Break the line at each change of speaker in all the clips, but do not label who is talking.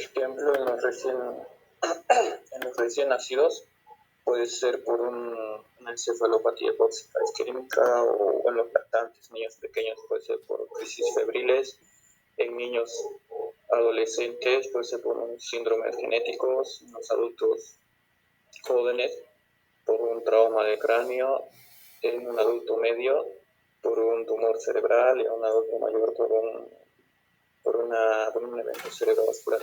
ejemplo, en los recién nacidos puede ser por una encefalopatía hepática isquémica, o en los lactantes, niños pequeños puede ser por crisis febriles, en niños adolescentes puede ser por un síndrome genéticos, en los adultos jóvenes por un trauma de cráneo, en un adulto medio por un tumor cerebral y en un adulto mayor por un evento cerebrovascular.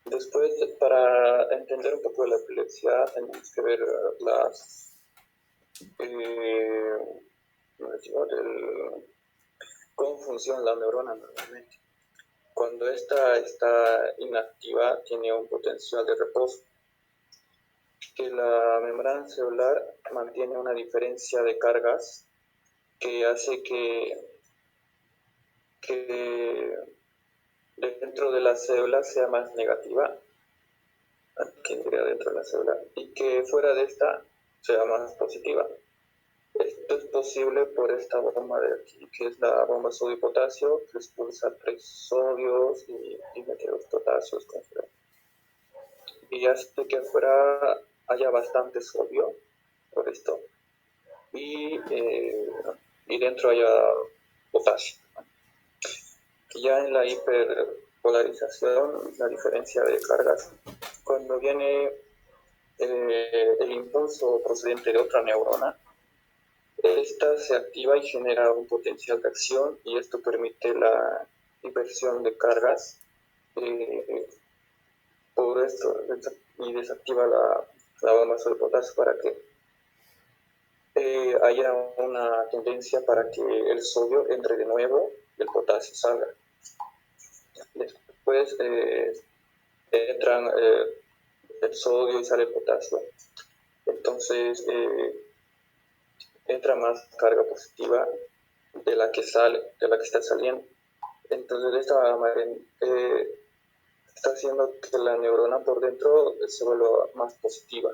Después, para entender un poco de la epilepsia, tenemos que ver cómo funciona la neurona normalmente. Cuando esta está inactiva, tiene un potencial de reposo, que la membrana celular mantiene una diferencia de cargas que hace que dentro de la célula sea más negativa, que dentro de la célula, y que fuera de esta sea más positiva. Esto es posible por esta bomba de aquí, que es la bomba sodio-potasio, que expulsa 3 sodios y mete 2 potasios. Y hace que afuera haya bastante sodio, por esto, y dentro haya potasio. Ya en la hiperpolarización, la diferencia de cargas, cuando viene el impulso procedente de otra neurona, esta se activa y genera un potencial de acción, y esto permite la inversión de cargas por esto, y desactiva la bomba de potasio para que haya una tendencia para que el sodio entre de nuevo y el potasio salga. Después entran el sodio y sale el potasio. Entonces entra más carga positiva de la que está saliendo. Entonces de esta manera está haciendo que la neurona por dentro se vuelva más positiva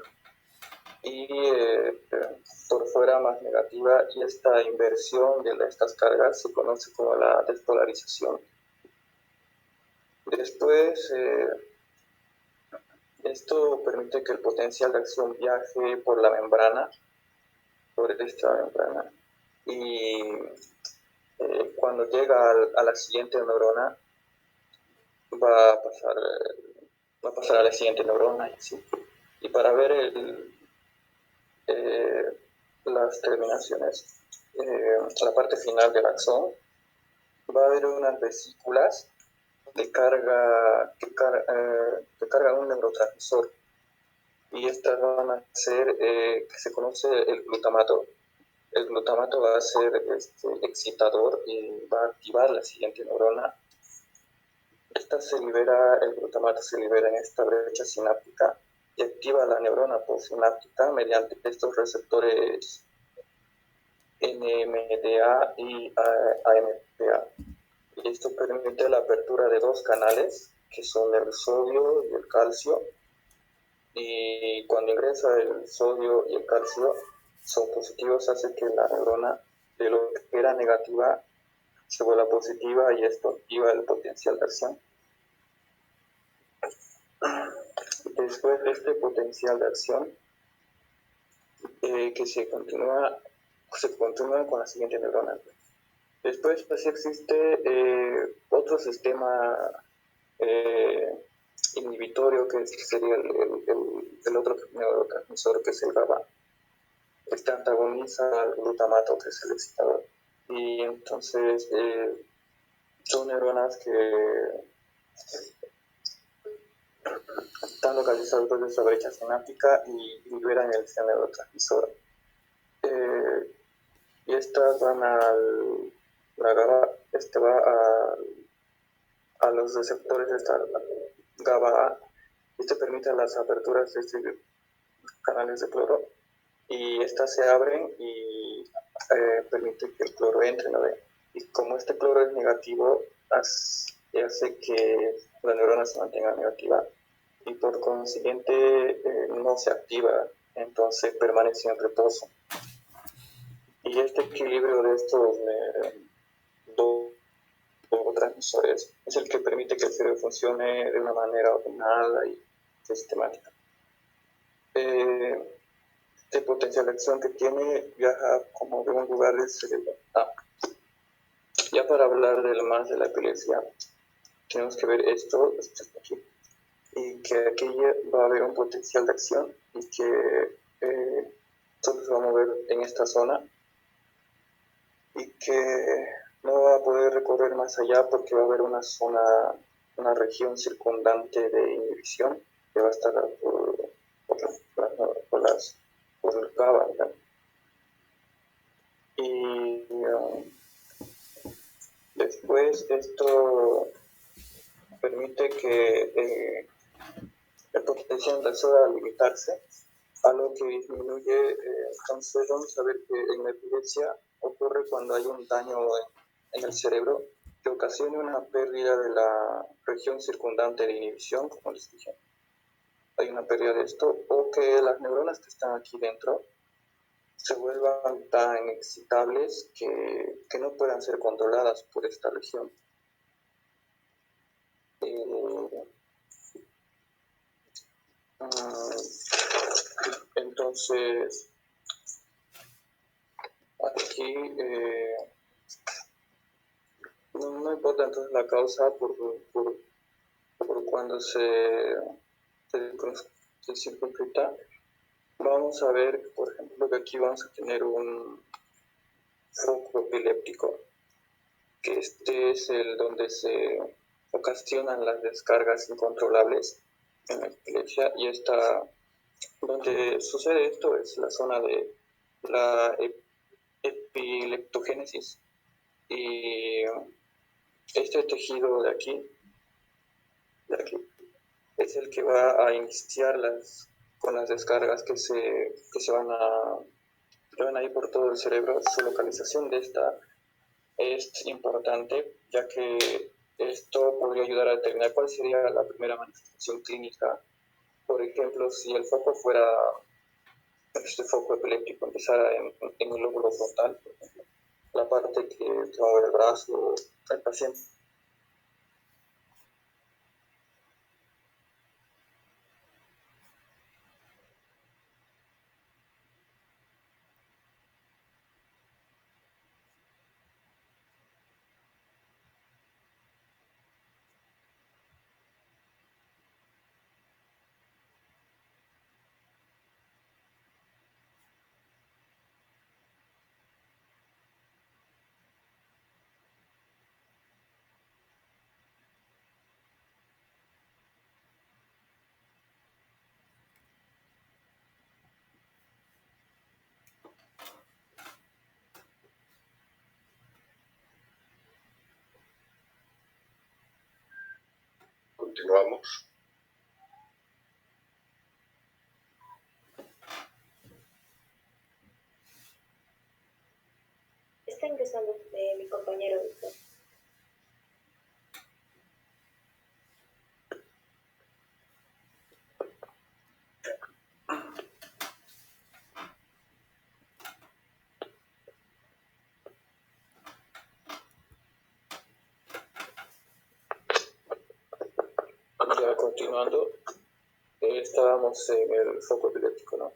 y por fuera más negativa, y esta inversión de estas cargas se conoce como la despolarización. Después esto permite que el potencial de acción viaje por la membrana, por esta membrana, y cuando llega a la siguiente neurona va a pasar a la siguiente neurona, y así. Y para ver las terminaciones, la parte final del axón, va a haber unas vesículas que cargan un neurotransmisor, y estas van a ser que se conoce el glutamato. El glutamato va a ser excitador y va a activar la siguiente neurona. El glutamato se libera en esta brecha sináptica y activa la neurona postsináptica mediante estos receptores NMDA y AMPA. Y esto permite la apertura de 2 canales, que son el sodio y el calcio. Y cuando ingresa el sodio y el calcio, son positivos, hace que la neurona, de lo que era negativa, se vuelva positiva, y esto activa el potencial de acción. Después de este potencial de acción, que se continúa con la siguiente neurona. Después, pues existe otro sistema inhibitorio, que sería el otro neurotransmisor, que es el GABA. Este antagoniza al glutamato, que es el excitador. Y entonces son neuronas que están localizadas en esta brecha sináptica y liberan el neurotransmisor. Y estas van la GABA, va a los receptores de esta GABA. Esto permite las aperturas de estos canales de cloro, y estas se abren y permite que el cloro entre, ¿no? Y como este cloro es negativo, hace que la neurona se mantenga negativa, y por consiguiente no se activa, entonces permanece en reposo. Y este equilibrio de estos dos neurotransmisores. Es el que permite que el cerebro funcione de una manera ordenada y sistemática. Este potencial de acción que tiene viaja como de un lugar del cerebro. Ya para hablar más de la epilepsia, tenemos que ver esto aquí, y que aquí va a haber un potencial de acción y que solo se va a mover en esta zona y que no va a poder recorrer más allá porque va a haber una zona, una región circundante de inhibición que va a estar por el GABA, ¿verdad? Y después esto permite que el potencial de acción al limitarse, algo que disminuye. Entonces vamos a ver que en la epilepsia ocurre cuando hay un daño en el cerebro que ocasiona una pérdida de la región circundante de inhibición, como les dije. Hay una pérdida de esto, o que las neuronas que están aquí dentro se vuelvan tan excitables que no puedan ser controladas por esta región. Entonces, aquí no importa entonces la causa por cuando se circunscrita. Vamos a ver, por ejemplo, que aquí vamos a tener un foco epiléptico, que este es el donde se ocasionan las descargas incontrolables en la epilepsia, y donde sucede esto es la zona de la epileptogénesis, y este tejido de aquí es el que va a iniciar con las descargas que van a ir por todo el cerebro. Su localización de esta es importante, ya que esto podría ayudar a determinar cuál sería la primera manifestación clínica. Por ejemplo, si el foco fuera, este foco epiléptico empezara en el lóbulo frontal, por ejemplo, la parte que mueve el brazo del paciente.
Continuamos.
Está ingresando mi compañero Víctor.
Ya continuando, estábamos en el foco epiléptico, ¿no?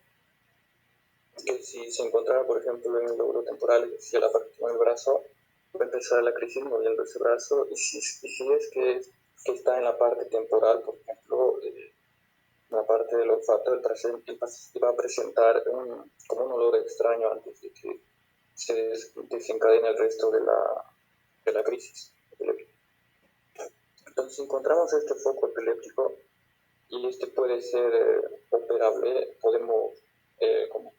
Que si se encontrara, por ejemplo, en el lóbulo temporal, es decir, la parte del brazo, va a empezar la crisis moviendo ese brazo, y si es que está en la parte temporal, por ejemplo, la parte del olfato, el paciente va a presentar como un olor extraño antes de que se desencadene el resto de la crisis epiléptica. Entonces, si encontramos este foco epiléptico, y este puede ser operable, podemos como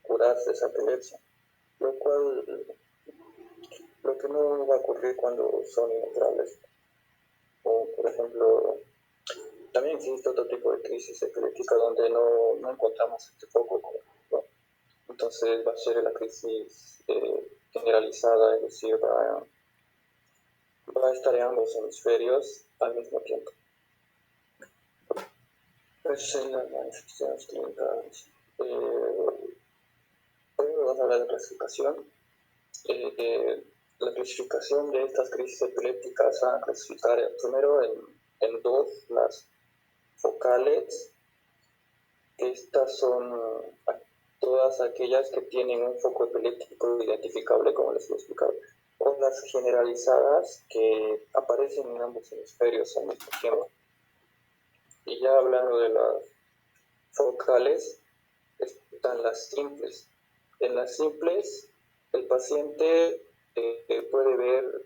curarse esa epilepsia, lo que no va a ocurrir cuando son inoperables. O, por ejemplo, también existe otro tipo de crisis epiléptica donde no encontramos este foco, ¿no? Entonces va a ser la crisis generalizada, es decir, va a estar en ambos hemisferios al mismo tiempo. Esas son las manifestaciones clínicas. Primero vamos a hablar de clasificación. la clasificación de estas crisis epilépticas van a clasificar primero en dos, las focales. Estas son todas aquellas que tienen un foco epiléptico identificable, como les he explicado, o las generalizadas que aparecen en ambos hemisferios al mismo tiempo. Y ya hablando de las focales, están las simples. En las simples, el paciente puede ver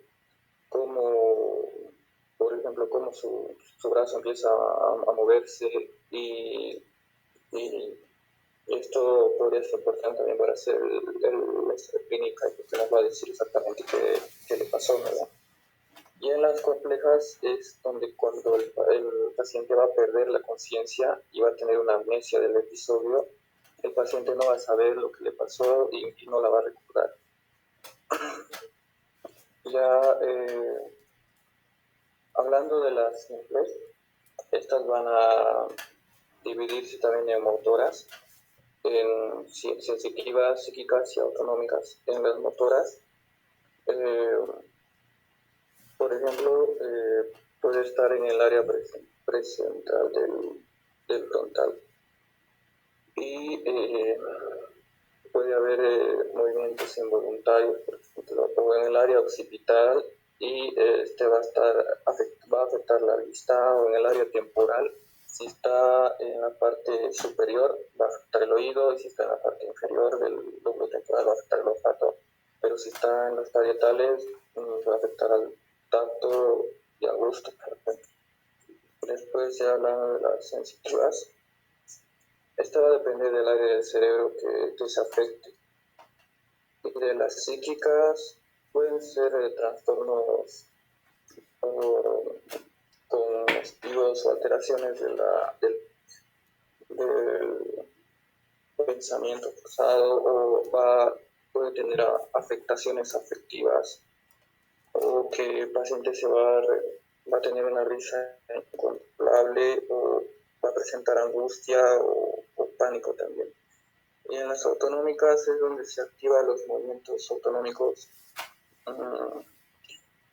cómo, por ejemplo, cómo su brazo empieza a moverse y esto podría ser importante también para hacer la historia clínica y que nos va a decir exactamente qué le pasó, ¿verdad? Y en las complejas es donde cuando el paciente va a perder la conciencia y va a tener una amnesia del episodio, el paciente no va a saber lo que le pasó y no la va a recordar. Ya hablando de las simples, estas van a dividirse también en motoras, en sensitivas, psíquicas y autonómicas. En las motoras, por ejemplo, puede estar en el área precentral del frontal y puede haber movimientos involuntarios, por ejemplo, o en el área occipital y este va a afectar la vista, o en el área temporal. Si está en la parte superior, va a afectar el oído, y si está en la parte inferior del lóbulo temporal, va a afectar el olfato. Pero si está en los parietales, va a afectar al tacto y al gusto. Después, ya hablando de las sensitivas, esta va a depender del área del cerebro que se afecte. Y de las psíquicas, pueden ser trastornos con estilos o alteraciones del pensamiento cruzado, o puede tener afectaciones afectivas, o que el paciente va a tener una risa incontrolable, o va a presentar angustia o pánico también. Y en las autonómicas es donde se activan los movimientos autonómicos,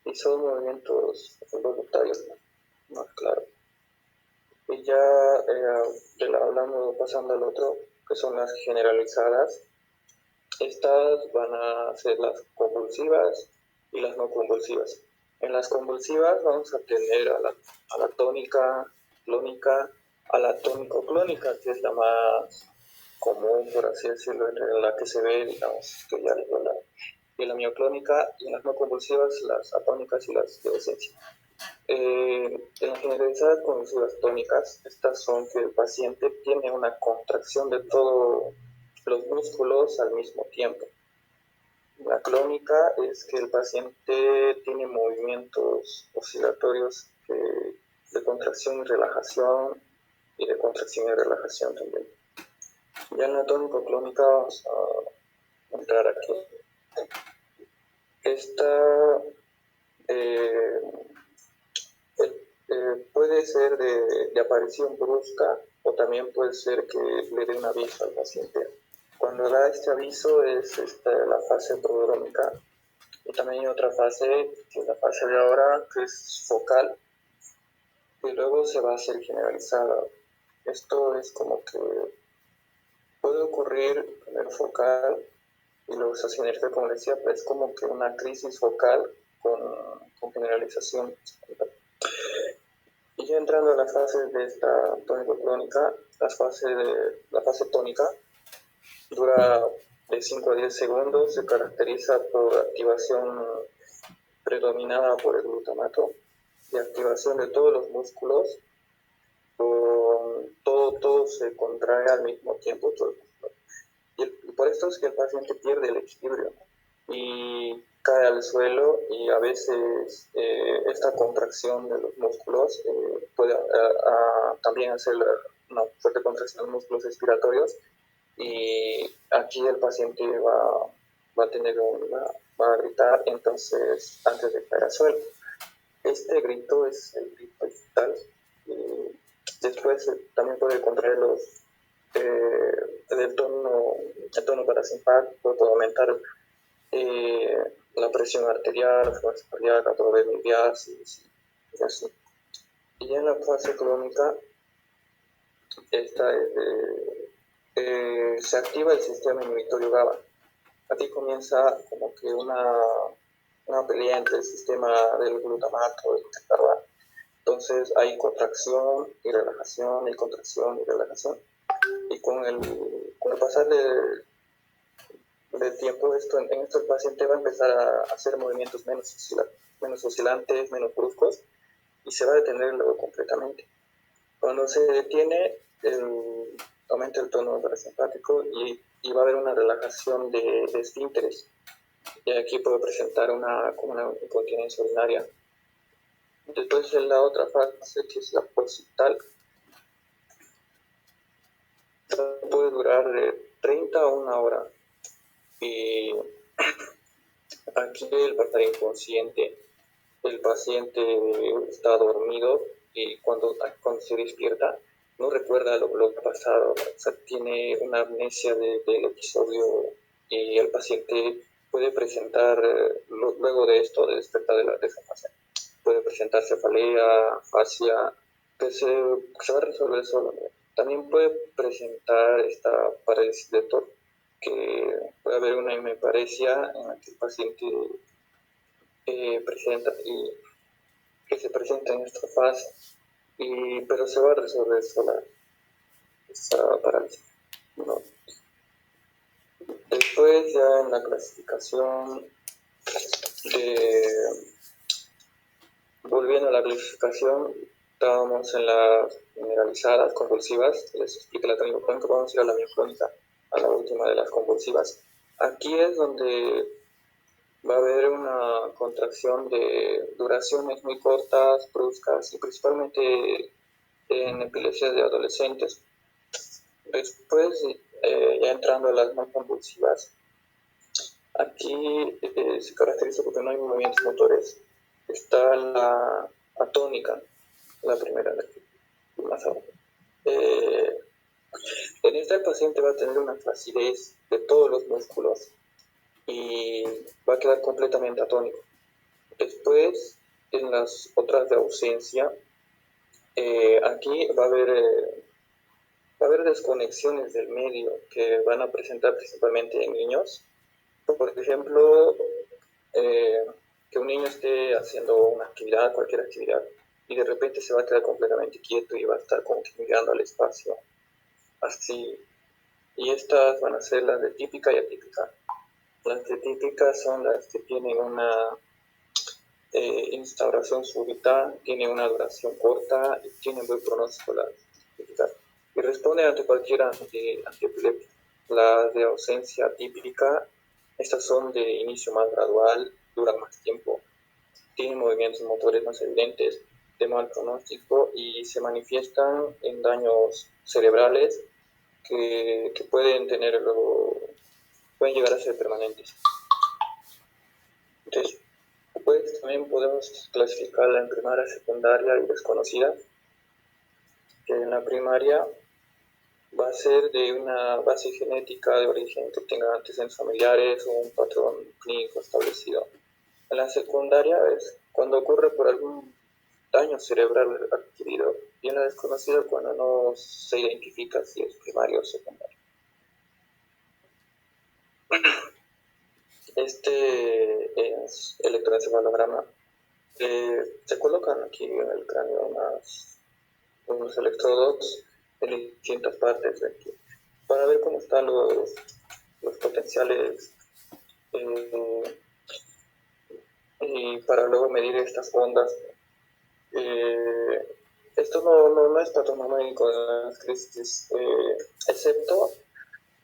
y son movimientos voluntarios, más claro. Y ya hablando, pasando al otro, que son las generalizadas. Estas van a ser las convulsivas y las no convulsivas. En las convulsivas vamos a tener a la tónica, clónica, a la tónico-clónica, que es la más común, por así decirlo, en la que se ve, digamos, que ya y la mioclónica, y en las no convulsivas, las atónicas y las de esencia. En las generalizadas convulsivas tónicas, estas son que el paciente tiene una contracción de todos los músculos al mismo tiempo. La clónica es que el paciente tiene movimientos oscilatorios de contracción y relajación, y de contracción y relajación también. Ya en la tónico-clónica vamos a entrar aquí. Esta puede ser de aparición brusca, o también puede ser que le dé un aviso al paciente. Cuando da este aviso es la fase prodrómica, y también hay otra fase, que es la fase de ahora, que es focal, y luego se va a hacer generalizada. Esto es como que puede ocurrir primero focal y luego se hace generalizada, como decía, pero es como que una crisis focal con generalización. Y ya entrando a las fases de esta tónico-clónica, la fase tónica dura de 5 a 10 segundos, se caracteriza por activación predominada por el glutamato y activación de todos los músculos, todo se contrae al mismo tiempo, todo el músculo. Y por esto es que el paciente pierde el equilibrio y cae al suelo, y a veces esta contracción de los músculos puede también hacer una fuerte contracción de los músculos respiratorios, y aquí el paciente va a tener va a gritar, entonces, antes de caer al suelo. Este grito es el grito digital. Después también puede contraer el tono parasimpático, puede aumentar la presión arterial, frecuencia cardíaca, probendiasis y así. Y en la fase clónica, esta es se activa el sistema inhibitorio GABA. Aquí comienza como que una pelea entre el sistema del glutamato y el intercarbón. Entonces hay contracción y relajación, y contracción y relajación. Y con el pasar del tiempo, en esto el paciente va a empezar a hacer movimientos menos oscilantes, menos bruscos, y se va a detener luego completamente. Cuando se detiene, aumenta el tono parasimpático y va a haber una relajación de esfínteres. Y aquí puede presentar como una incontinencia urinaria. Después en la otra fase, que es la posictal, puede durar de 30 a 1 hora. Y aquí el estar inconsciente, el paciente está dormido y cuando se despierta no recuerda lo que ha pasado, o sea, tiene una amnesia del episodio y el paciente puede presentar, luego de esto, de despertar de esa fase, puede presentar cefalea, afasia, se va a resolver solo, ¿no? También puede presentar esta parálisis de TOR, que puede haber una hemiparesia en la que el paciente presenta y que se presenta en esta fase, pero se va a resolver sola esa parálisis, ¿no? Después ya en la clasificación volviendo a la clasificación, estábamos en las generalizadas, convulsivas, les expliqué la crónica, vamos a ir a la mioclónica, a la última de las convulsivas. Aquí es donde va a haber una contracción de duraciones muy cortas, bruscas y principalmente en epilepsias de adolescentes. Después, ya entrando a las no convulsivas, aquí se caracteriza porque no hay movimientos motores. Está la atónica, la primera, más abajo. En esta el paciente va a tener una flacidez de todos los músculos y va a quedar completamente atónico. Después, en las otras de ausencia, aquí va a haber desconexiones del medio que van a presentar principalmente en niños. Por ejemplo, que un niño esté haciendo una actividad, cualquier actividad, y de repente se va a quedar completamente quieto y va a estar como que mirando al espacio, así. Y estas van a ser las de típica y atípica. Las de típicas son las que tienen una instauración súbita, tienen una duración corta y tienen buen pronóstico las típicas. Y responden ante cualquier antiepiléptico. Las de ausencia típica, estas son de inicio más gradual, duran más tiempo, tienen movimientos motores más evidentes, de mal pronóstico y se manifiestan en daños cerebrales que pueden pueden llegar a ser permanentes. Entonces, pues también podemos clasificarla en primaria, secundaria y desconocida. Que en la primaria va a ser de una base genética de origen que tenga antecedentes familiares o un patrón clínico establecido. En la secundaria es cuando ocurre por algún daño cerebral adquirido, y en la desconocida cuando no se identifica si es primario o secundario. Este es el electroencefalograma. Se colocan aquí en el cráneo unos electrodos en distintas partes de aquí para ver cómo están los potenciales y para luego medir estas ondas. Esto no es patognomónico en las crisis, excepto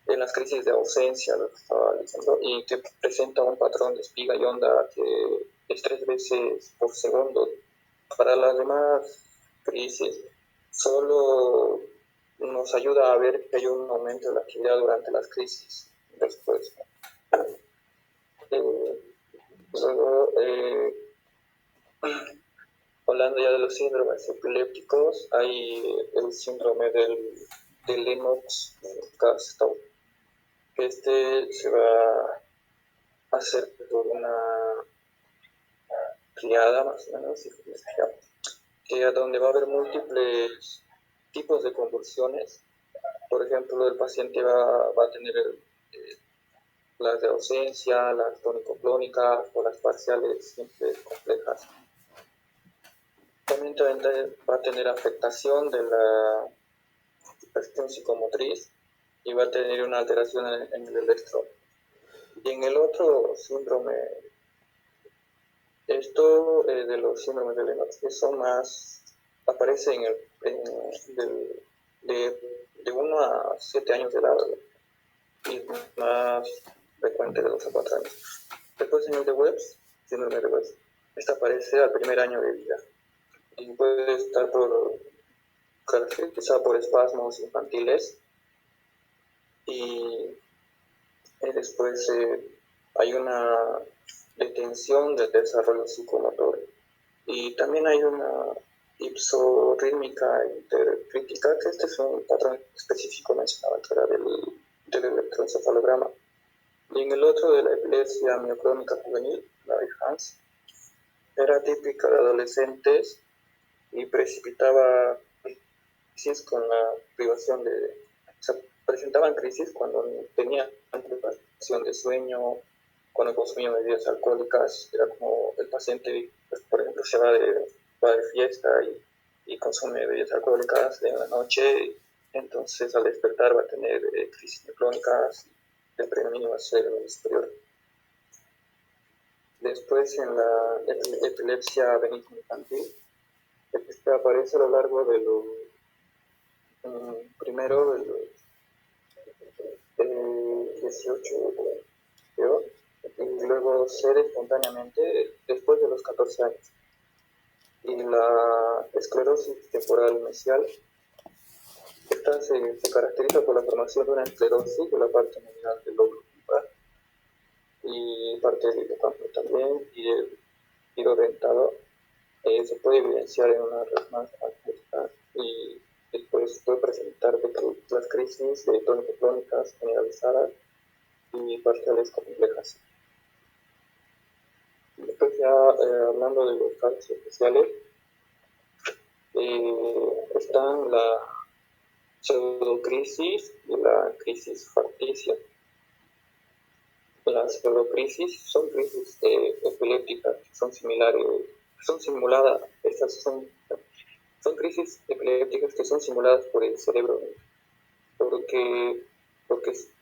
en las crisis de ausencia, lo que estaba diciendo, y que presenta un patrón de espiga y onda que es 3 veces por segundo. Para las demás crisis, solo nos ayuda a ver que hay un aumento de la actividad durante las crisis después. Luego, hablando ya de los síndromes epilépticos, hay el síndrome de Lennox-Gastaut. Este se va hacer por una triada más o menos, que donde va a haber múltiples tipos de convulsiones. Por ejemplo, el paciente va a tener las de ausencia, las tónico-clónicas o las parciales simples complejas. También va a tener afectación de la cuestión psicomotriz y va a tener una alteración en el electro. Y en el otro síndrome, esto de los síndromes de Lennox son más, aparece de 1 a 7 años de edad y más frecuente de 2 a 4 años. Después en el de Webs, síndrome de Webs, esta aparece al primer año de vida y puede estar caracterizada por espasmos infantiles y después hay una detención del desarrollo psicomotor y también hay una ipsorítmica intercrítica, que este es un patrón específico mencionado que era del electroencefalograma. Y en el otro de la epilepsia mioclónica juvenil, la de Hans, era típica de adolescentes y precipitaba crisis con la privación o sea, presentaban crisis cuando tenían privación de sueño, cuando consumían bebidas alcohólicas. Era como el paciente, pues, por ejemplo, va de fiesta y consume bebidas alcohólicas en la noche, entonces al despertar va a tener crisis crónicas de predominio superior. Después en la epilepsia benigna infantil, esta aparece a lo largo de los primero de los 18, creo, y luego cede espontáneamente después de los 14 años. Y la esclerosis temporal mesial, esta se caracteriza por la formación de una esclerosis de la parte nominal del lóbulo temporal y parte del hipocampo también, y el giro dentado se puede evidenciar en una resonancia magnética y después puede presentar las crisis de tónico-clónicas generalizadas y parciales complejas. Después ya hablando de los casos especiales, están la pseudocrisis y la crisis facticia. Las pseudocrisis son crisis epilépticas que son similares, son simuladas, estas son crisis epilépticas que son simuladas por el cerebro, porque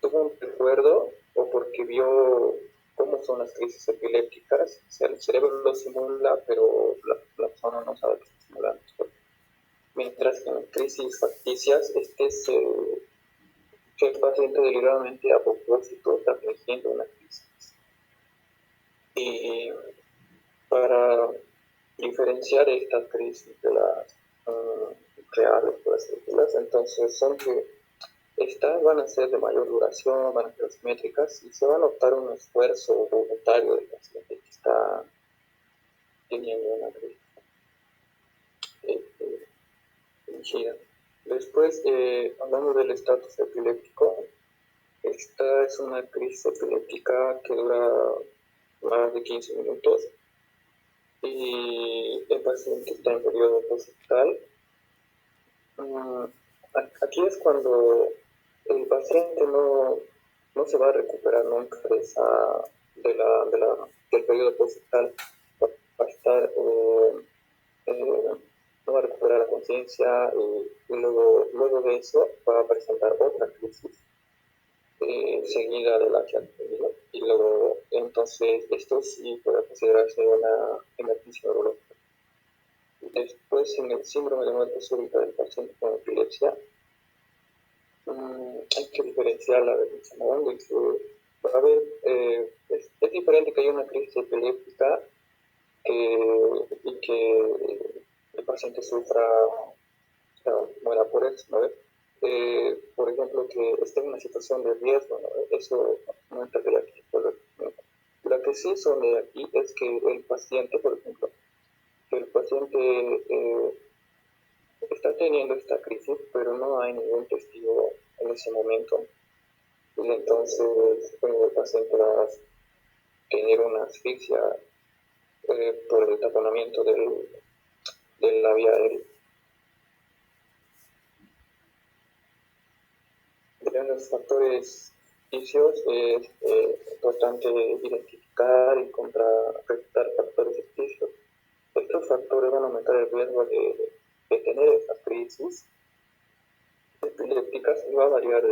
tuvo un recuerdo o porque vio cómo son las crisis epilépticas. O sea, el cerebro lo simula, pero la persona no sabe que está simulando. Mientras que en las crisis facticias, el paciente deliberadamente a propósito está fingiendo una crisis. Y para diferenciar estas crisis de las reales, por así decirlo, entonces son que estas van a ser de mayor duración, van a ser asimétricas y se va a notar un esfuerzo voluntario del paciente que está teniendo una crisis dirigida. Después, hablando del estatus epiléptico, esta es una crisis epiléptica que dura más de 15 minutos y el paciente está en periodo posthospital. Aquí es cuando el paciente no se va a recuperar nunca del periodo posthospital. Va a estar, no va a recuperar la conciencia y luego de eso va a presentar otra crisis seguida de la que ha tenido. Y luego, entonces, esto sí puede considerarse una emergencia neurológica. Después, en el síndrome de muerte súbita del paciente con epilepsia, hay que diferenciarla del mencionado, de que va a haber, es diferente que haya una crisis epiléptica y que el paciente sufra, o sea, muera por eso, ¿no? Por ejemplo, que esté en una situación de riesgo, ¿no? Eso no entraría aquí. La que sí son de aquí es que el paciente, por ejemplo, que el paciente está teniendo esta crisis, pero no hay ningún testigo en ese momento. Y entonces el paciente tener una asfixia por el taponamiento de la vía aérea. En los factores ficticios es importante identificar y contrarrestar factores ficticios. Estos factores van a aumentar el riesgo de tener estas crisis epilépticas y va a variar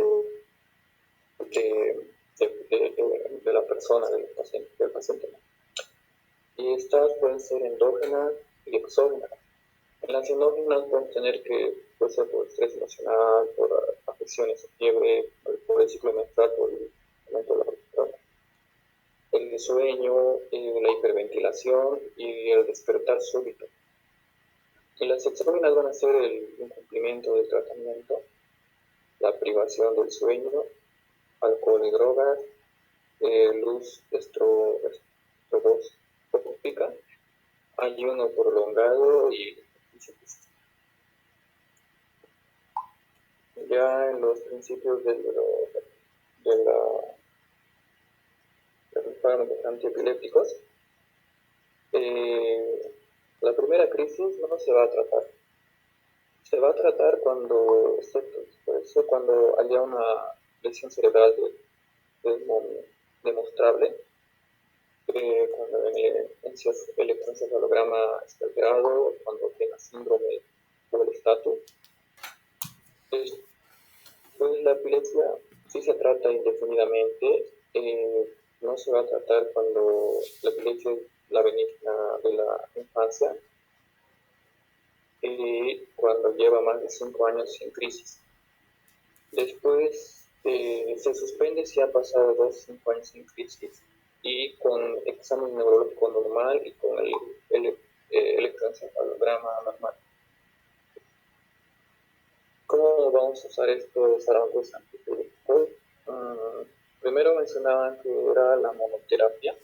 de la persona, del paciente. Y estas pueden ser endógenas y exógenas. En las endógenas podemos tener que puede ser por estrés emocional, por afecciones de fiebre, por el ciclo menstrual, por el aumento de la progesterona. El sueño, la hiperventilación y el despertar súbito. Y las exógenas van a ser el incumplimiento del tratamiento, la privación del sueño, alcohol y drogas, luz estroboscópica, ayuno prolongado y ya en los principios de los fármacos antiepilépticos, la primera crisis no se va a tratar. Se va a tratar cuando haya una lesión cerebral demostrable, cuando el electroencefalograma esté alterado, cuando tenga síndrome o el estatus. Pues la epilepsia sí se trata indefinidamente, no se va a tratar cuando la epilepsia es la benigna de la infancia y cuando lleva más de 5 años sin crisis. Después se suspende si ha pasado 2 o 5 años sin crisis y con examen neurológico normal y con el electroencefalograma normal. ¿Cómo vamos a usar estos fármacos antiepilépticos? Primero mencionaban que era la monoterapia.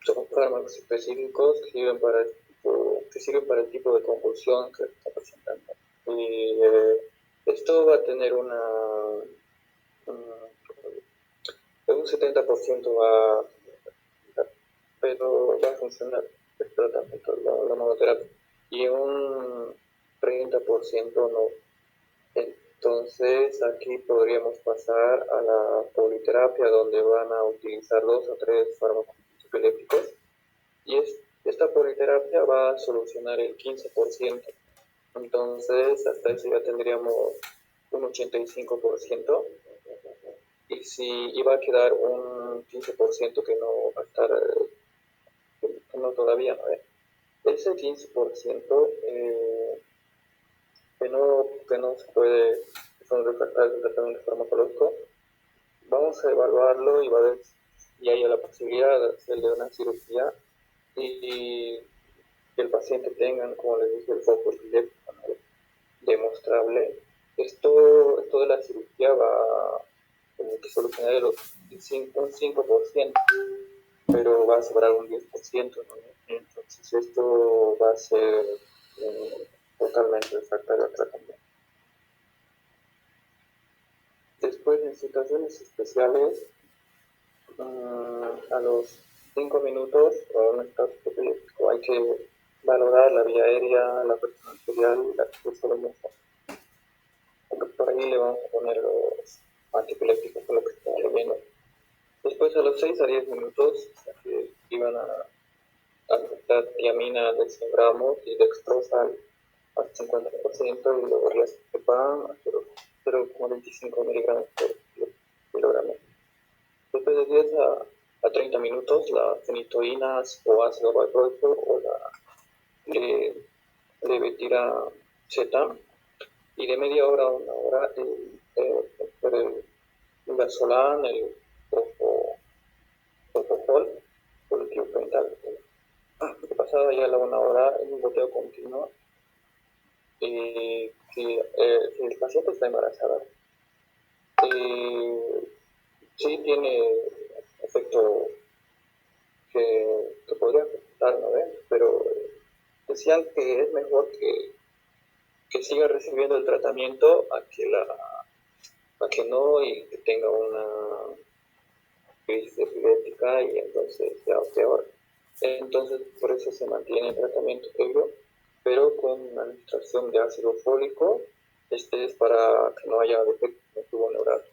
Son fármacos específicos que sirven para el tipo de convulsión que está presentando. Y esto va a tener un 70% pero va a funcionar el tratamiento, la monoterapia, y un 30% no. Entonces aquí podríamos pasar a la politerapia, donde van a utilizar 2 o 3 fármacos epilépticos, y esta politerapia va a solucionar el 15%. Entonces hasta eso ya tendríamos un 85%, y si iba a quedar un 15% que no va a estar, que no todavía no es. Ese 15% que no se puede, que son refractarios del tratamiento farmacológico, vamos a evaluarlo y va a ver si hay la posibilidad de hacerle una cirugía y que el paciente tenga, como les dije, el foco epiléptico, ¿no?, demostrable. Esto de la cirugía va a solucionar un 5%, pero va a sobrar un 10%, ¿no? Entonces esto va a ser totalmente refractario al tratamiento. Después, en situaciones especiales, a los 5 minutos o un estado epiléptico hay que valorar la vía aérea, la presión arterial y la respiración. Por ahí le vamos a poner los antiepilépticos con lo que está leyendo. Después, a los 6 a 10 minutos, iban a aceptar tiamina de 100 gramos y dextrosal al 50%, y luego diazepam a 0,25 miligramos por kilogramo. Después de 10 a 30 minutos, las fenitoínas o ácido valproico o la levetiracetam, y de media hora a una hora el Inversolan, el propofol o el tiopental. Pasada ya la una hora, en un goteo continuo, si el paciente está embarazada, sí tiene efecto que podría afectar, ¿no? Pero decían que es mejor que siga recibiendo el tratamiento a que no, y que tenga crisis epiléptica y entonces ya peor. Entonces, por eso se mantiene el tratamiento previo, pero con una administración de ácido fólico. Este es para que no haya defectos en el tubo neural.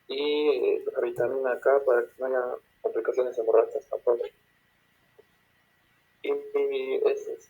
Y la vitamina K para que no haya complicaciones hemorrágicas tampoco. Y eso es.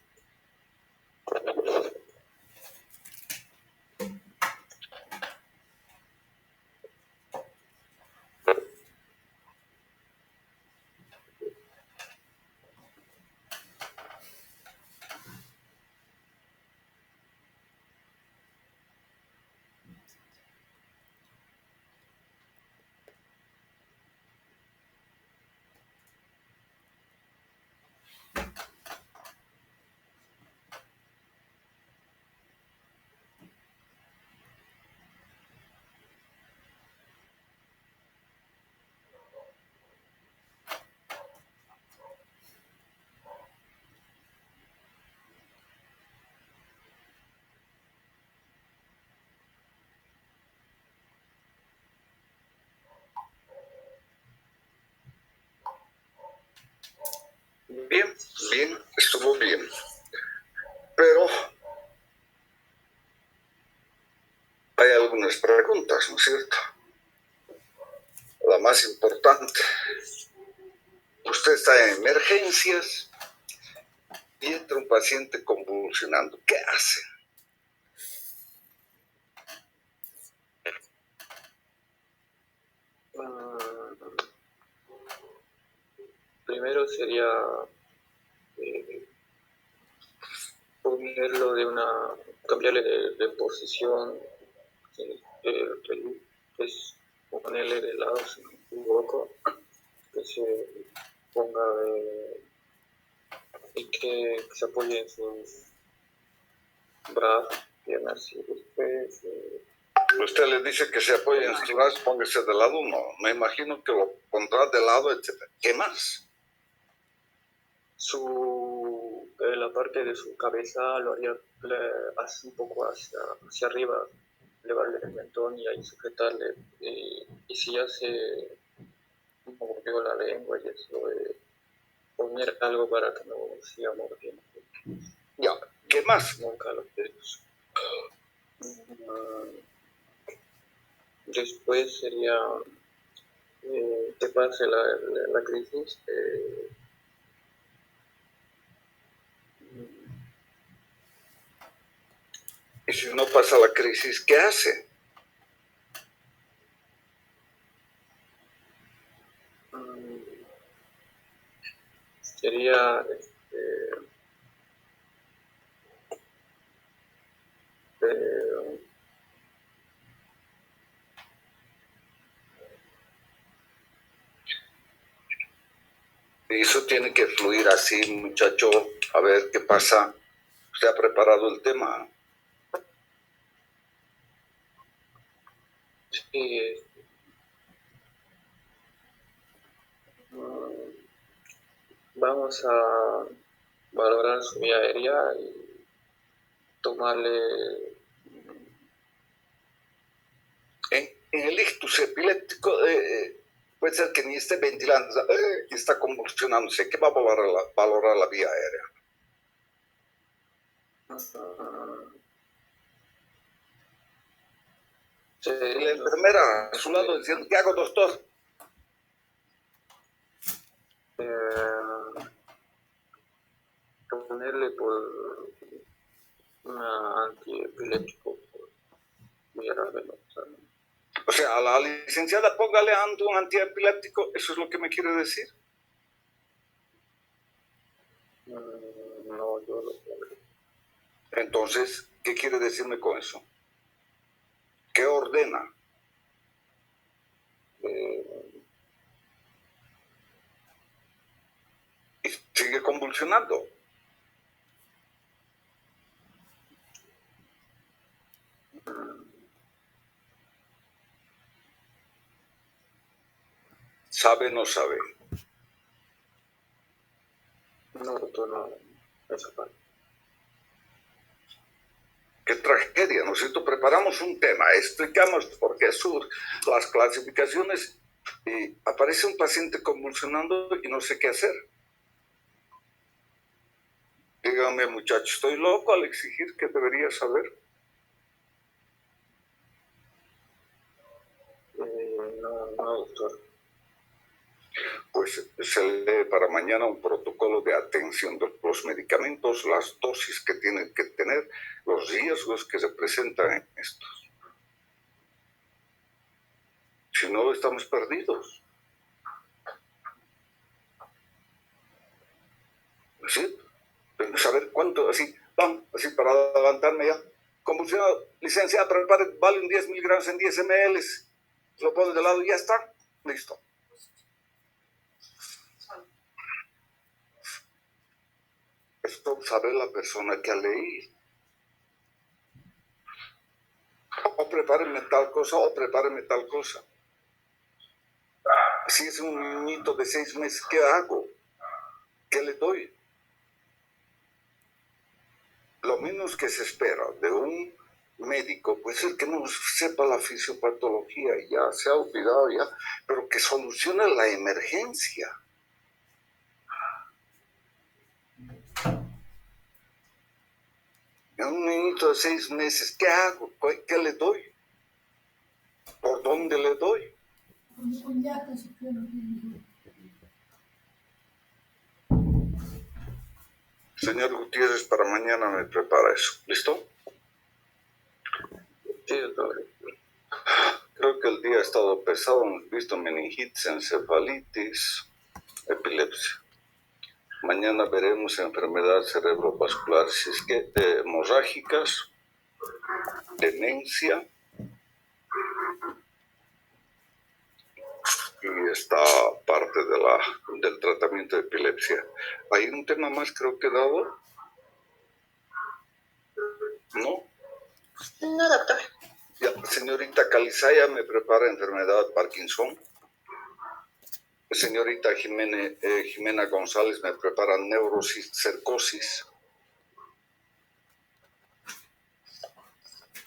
Bien, bien, estuvo bien. Pero hay algunas preguntas, ¿no es cierto? La más importante. Usted está en emergencias y entra un paciente convulsionando. ¿Qué hace?
Primero sería ponerlo cambiarle de posición, es ponerle de lado, si no me equivoco, que se ponga y que se apoye en sus brazos, piernas y después
Usted le dice que se apoye en su brazo, póngase de lado. No, me imagino que lo pondrá de lado, etc. ¿Qué más?
la parte de su cabeza lo haría un poco hacia arriba, elevarle el mentón y ahí sujetarle. Y si ya se movió la lengua y eso, poner algo para que no siga mordiendo.
Ya, ¿qué más?
Nunca lo dedos. Después sería que pase la crisis.
Y si no pasa la crisis, ¿qué hace?
Sería
Y eso tiene que fluir así, muchacho. A ver qué pasa. ¿Usted ha preparado el tema?
sí, vamos a valorar su vía aérea y tomarle.
En el ictus epiléptico puede ser que ni esté ventilando, y está convulsionándose. ¿Qué va a valorar la vía aérea? La enfermera a su lado diciendo, ¿qué hago, doctor?
Ponerle por una antiepiléptico por vía venosa.
O sea, a la licenciada póngale un antiepiléptico, ¿eso es lo que me quiere decir?
No, yo lo pongo.
Entonces, ¿qué quiere decirme con eso? ¿Qué ordena? Y sigue convulsionando. ¿Sabe o no sabe?
No, doctor, no, esa parte.
Qué tragedia, ¿no es cierto? Preparamos un tema, explicamos por qué surgen las clasificaciones Y aparece un paciente convulsionando y no sé qué hacer. Dígame, muchacho, ¿estoy loco al exigir que debería saber?
No, doctor.
Pues se lee para mañana un protocolo de atención de los medicamentos, las dosis que tienen que tener, los riesgos que se presentan en estos. Si no, estamos perdidos. ¿Sí? Pero saber cuánto, así, vamos, así para levantarme ya. Convulsionado, licenciada, prepare, vale un 10 miligramos en 10 ml. Lo pone de lado y ya está. Listo. Esto sabe la persona que ha leído. O prepárenme tal cosa, o prepárenme tal cosa. Si es un niñito de 6 meses, ¿qué hago? ¿Qué le doy? Lo menos que se espera de un médico, pues es que no sepa la fisiopatología, ya se ha olvidado ya, pero que solucione la emergencia. A un niñito de 6 meses, ¿qué hago? ¿Qué le doy? ¿Por dónde le doy? Señor Gutiérrez, para mañana me prepara eso. ¿Listo?
Sí, doctor.
Creo que el día ha estado pesado. Hemos visto meningitis, encefalitis, epilepsia. Mañana veremos enfermedades cerebrovasculares hemorrágicas, demencia y esta parte del tratamiento de epilepsia. ¿Hay un tema más creo que dado? ¿No?
No, doctor.
Ya, señorita Calizaya me prepara enfermedad de Parkinson. Señorita Jimena González me prepara neurocistercosis.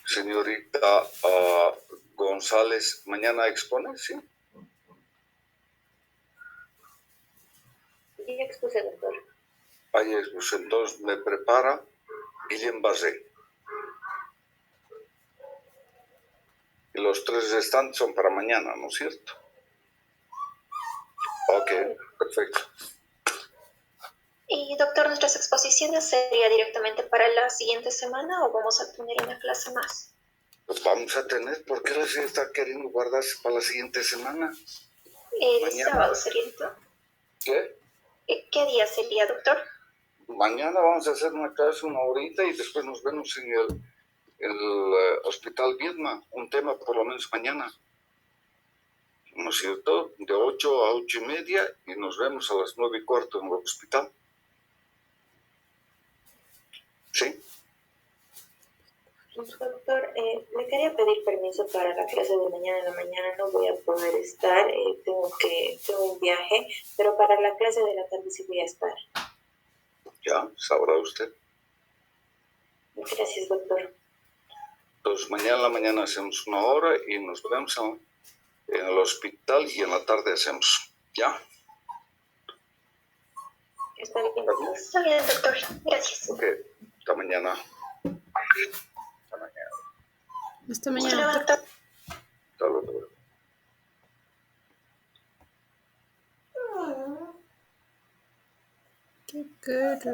Señorita González, ¿mañana expone? Sí.
Sí, ya expuse, doctor.
Ahí pues entonces me prepara Guillem Basé. Y los 3 restantes son para mañana, ¿no es cierto? Ok, perfecto.
Y, doctor, ¿nuestras exposiciones sería directamente para la siguiente semana o vamos a tener una clase más?
Pues vamos a tener, ¿por qué la está queriendo guardarse para la siguiente semana?
El
Mañana.
sábado sería, doctor.
¿Qué?
¿Qué día sería, doctor?
Mañana vamos a hacer una clase 1 horita y después nos vemos en el Hospital Viedma, un tema por lo menos mañana. ¿No es cierto? De 8 a 8:30 y nos vemos a las 9:15 en el hospital. ¿Sí?
Doctor, le quería pedir permiso para la clase de mañana en la mañana. No voy a poder estar, tengo un viaje, pero para la clase de la tarde sí voy a estar.
Ya, sabrá usted.
Gracias, doctor.
Entonces, mañana en la mañana hacemos 1 hora y nos vemos en el hospital y en la tarde hacemos. ¿Ya?
Está bien, doctor. Está bien, doctor. Gracias.
Ok, hasta mañana. Hasta mañana.
Hasta mañana.
Hasta luego.
Qué caro.